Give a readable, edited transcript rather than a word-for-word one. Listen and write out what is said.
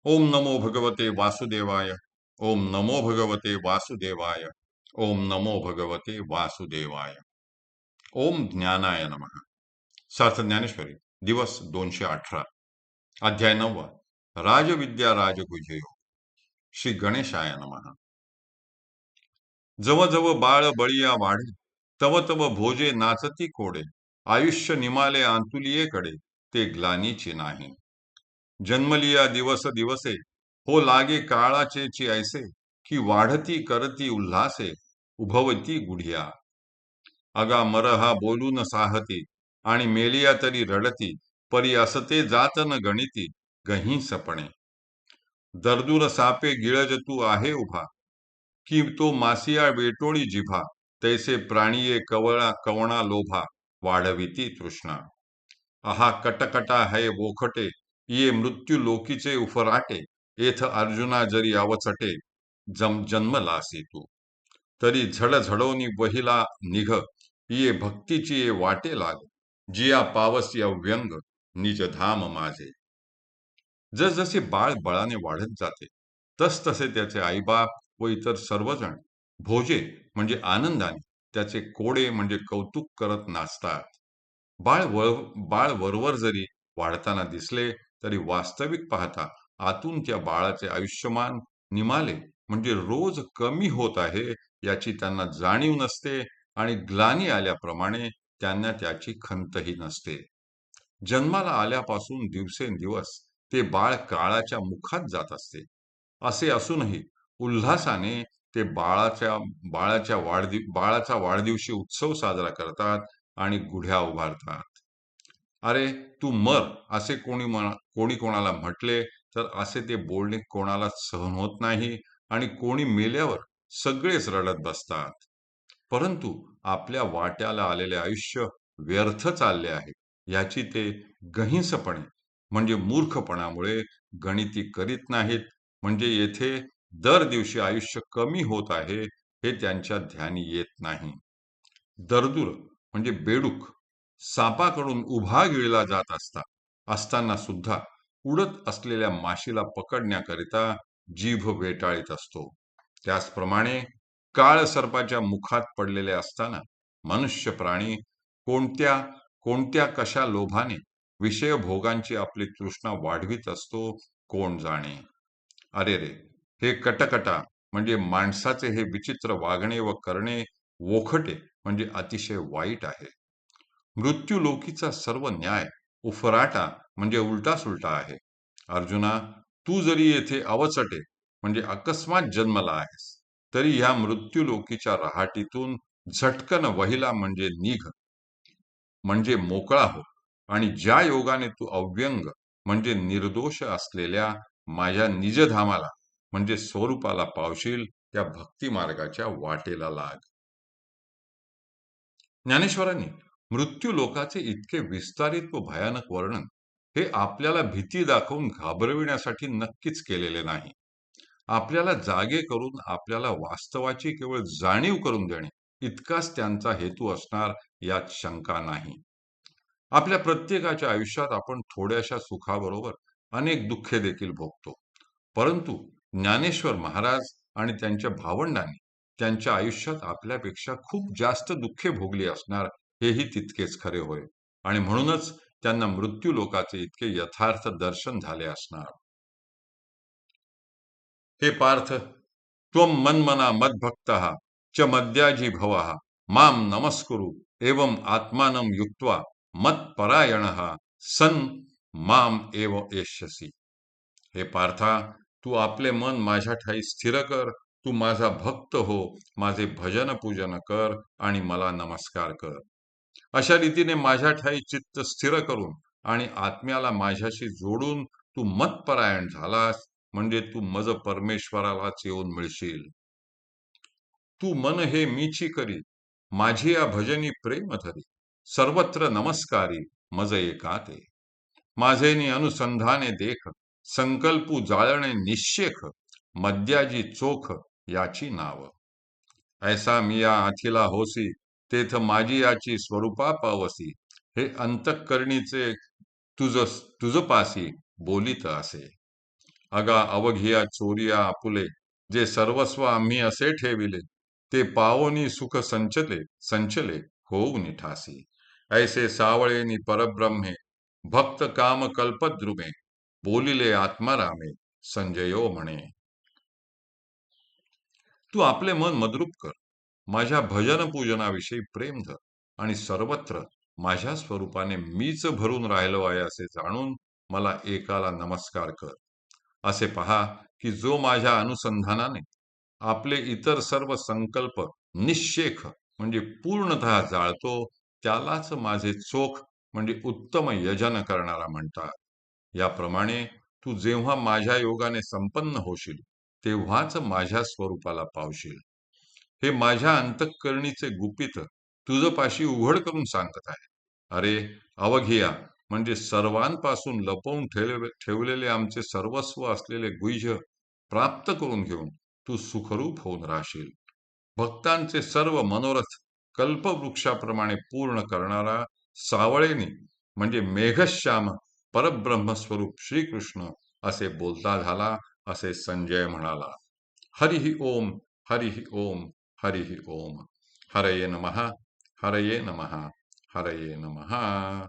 ओम नमो भगवते वासुदेवाय. ओम नमो भगवते वासुदेवाय. ओम नमो भगवते वासुदेवाय. ओम ज्ञानाय नमः. सार्थ ज्ञानेश्वरी, दिवस 218, अध्याय 9. राजविद्या राजगुह्ययोग. श्री गणेशाय नमः. जव जव बाळ बळिया वाढे, तव तव भोजे नाचती कोडे. आयुष्य निमाले आंतुलियेकडे, ते ग्लानीची नाही. जन्मलिया दिवस दिवसे, हो लागे काळाचे ऐसे, की वाढती करती उल्हासे, उभवती गुढिया. अगा मरहा बोलून साहती, आणि मेलिया तरी रडती, परी असते जात न गणिती, गही सपणे. दर्दूर सापे गिळज तू आहे उभा, की तो मासिया वेटोळी जिभा, तैसे प्राणिये कवळा कवणा लोभा, वाढविती तृष्णा. आहा कटकटा है वोखटे, ये मृत्यू लोकीचे उफराटे, येथ अर्जुना जरी अवचटे, जन्मलासी तू. तरी झडझडोनी वहिला निघ, ये भक्तीची ये वाटे लाग, जिया पावसी अव्यंग, निज धाम माझे. जसजसे बाळ बळाने वाढत जाते, तसतसे त्याचे आईबाप व इतर सर्वजण भोजे म्हणजे आनंदाने, त्याचे कोडे म्हणजे कौतुक करत नाचतात. बाळ वरवर जरी वाढताना दिसले, तरी वास्तविक पाहता आतून त्या बाळाचे आयुष्यमान निमाले म्हणजे रोज कमी होत आहे, याची त्यांना जाणीव नसते, आणि ग्लानी आल्याप्रमाणे त्यांना त्याची खंतही नसते. जन्माला आल्यापासून दिवसेंदिवस ते बाळ काळाच्या मुखात जात असते. असे असूनही उल्हासाने ते बाळाचा वाढदिवशी उत्सव साजरा करतात आणि गुढ्या उभारतात. अरे, तू मर, असे कोणी कोणाला म्हटले, तर असे ते बोलणे कोणालाच सहन होत नाही, आणि कोणी मेल्यावर सगळेच रडत बसतात. परंतु आपल्या वाट्याला आलेले आयुष्य व्यर्थ चालले आहे, याची ते गहिंसपणे म्हणजे मूर्खपणामुळे गणिती करीत नाहीत. म्हणजे येथे दर दिवशी आयुष्य कमी होत आहे, हे त्यांच्या ध्यानी येत नाही. दरदूर म्हणजे बेडूक सापाकडून उभा गिळला जात असताना सुद्धा उडत असलेल्या माशीला पकडण्याकरिता जीभ वेटाळीत असतो. त्याचप्रमाणे काळ सर्पाच्या मुखात पडलेले असताना मनुष्य प्राणी कोणत्या कोणत्या कशा लोभाने विषयभोगांची आपली तृष्णा वाढवीत असतो, कोण जाणे. अरे रे, हे कटकटा म्हणजे माणसाचे हे विचित्र वागणे व करणे वोखटे म्हणजे अतिशय वाईट आहे. मृत्यू लोकीचा सर्व न्याय उफराटा म्हणजे उलटा सुलटा आहे. अर्जुना, तू जरी येथे अवचटे म्हणजे अकस्मात जन्मला आहेस, तरी ह्या मृत्यू लोकीच्या रहाटीतून झटकन वहिला म्हणजे निघ, म्हणजे मोकळा हो, आणि ज्या योगाने तू अव्यंग म्हणजे निर्दोष असलेल्या माझ्या निजधामाला म्हणजे स्वरूपाला पावशील, त्या भक्ती मार्गाच्या वाटेला लाग. ज्ञानेश्वरांनी मृत्यू लोकाचे इतके विस्तारित व भयानक वर्णन हे आपल्याला भीती दाखवून घाबरविण्यासाठी नक्कीच केलेले नाही. आपल्याला जागे करून आपल्याला वास्तवाची केवळ जाणीव करून देणे, इतकाच त्यांचा हेतू असणार, यात शंका नाही. आपल्या प्रत्येकाच्या आयुष्यात आपण थोड्याशा सुखाबरोबर अनेक दुःखे देखील भोगतो. परंतु ज्ञानेश्वर महाराज आणि त्यांच्या भावंडांनी त्यांच्या आयुष्यात आपल्यापेक्षा खूप जास्त दुःखे भोगली असणार, हेही तितकेच खरे होय. आणि म्हणूनच त्यांना मृत्यू लोकाचे इतके यथार्थ दर्शन झाले असणार. हे पार्थ, त्वं मन्मना मद्भक्तः च मद्याजी भवः मां नमस्कुरु एवं आत्मानं युक्त्वा मत्परायणः सन् माम एव एष्यसि. हे पार्था, तू आपले मन माझ्या ठाई स्थिर कर. तू माझा भक्त हो, माझे भजन पूजन कर आणि मला नमस्कार कर. अशा रीतीने माझ्या ठाई चित्त स्थिर करून आणि आत्म्याला माझ्याशी जोडून तू मतपरायण झालास, म्हणजे तू मज परमेश्वरालाच येऊन मिळशील. तू मन हे मीची करी, माझी या भजनी प्रेम धरी, सर्वत्र नमस्कारी मज एकाते. माझेनी अनुसंधाने देख, संकल्पू जाळणे निश्चेख, मद्याजी चोख याची नाव. ऐसा मिया अखिला होसी, तेथ माझी याची स्वरूपा पावसी. हे अंतःकरणीचे तुझ तुझ पासी बोलित असे. अगा अवघिया चोरिया आपुले, जे सर्वस्व आम्ही असे ठेविले, ते पावोनी सुख संचले होऊनी ठासी. ऐसे सावळेनी परब्रह्मे, भक्त काम कल्पद्रुमे, बोलिले आत्मारामे, संजयो म्हणे. तू आपले मन मद्रूप कर, माझ्या भजन पूजनाविषयी प्रेम धर, आणि सर्वत्र माझ्या स्वरूपाने मीच भरून राहिलो आहे असे जाणून मला एकाला नमस्कार कर. असे पहा की जो माझ्या अनुसंधानाने आपले इतर सर्व संकल्प निश्शेख म्हणजे पूर्णतः जाळतो, त्यालाच माझे चोख म्हणजे उत्तम यजन करणारा म्हणतात. याप्रमाणे तू जेव्हा माझ्या योगाने संपन्न होशील, तेव्हाच माझ्या स्वरूपाला पावशील. हे माझ्या अंतःकरणीचे गुपित तुझपाशी उघड करून सांगत आहे. अरे अवघिया, म्हणजे सर्वांपासून लपवून ठेवलेले आमचे सर्वस्व असलेले गुह्य प्राप्त करून घेऊन तू सुखरूप होऊन राहशील. भक्तांचे सर्व मनोरथ कल्पवृक्षाप्रमाणे पूर्ण करणारा सावळेनी म्हणजे मेघश्याम परब्रह्मस्वरूप श्रीकृष्ण असे बोलता झाला, असे संजय म्हणाला. हरिः ओम, हरिः ओम, हरिः ओम. हरये नमः, हरये नमः, हरये नमः.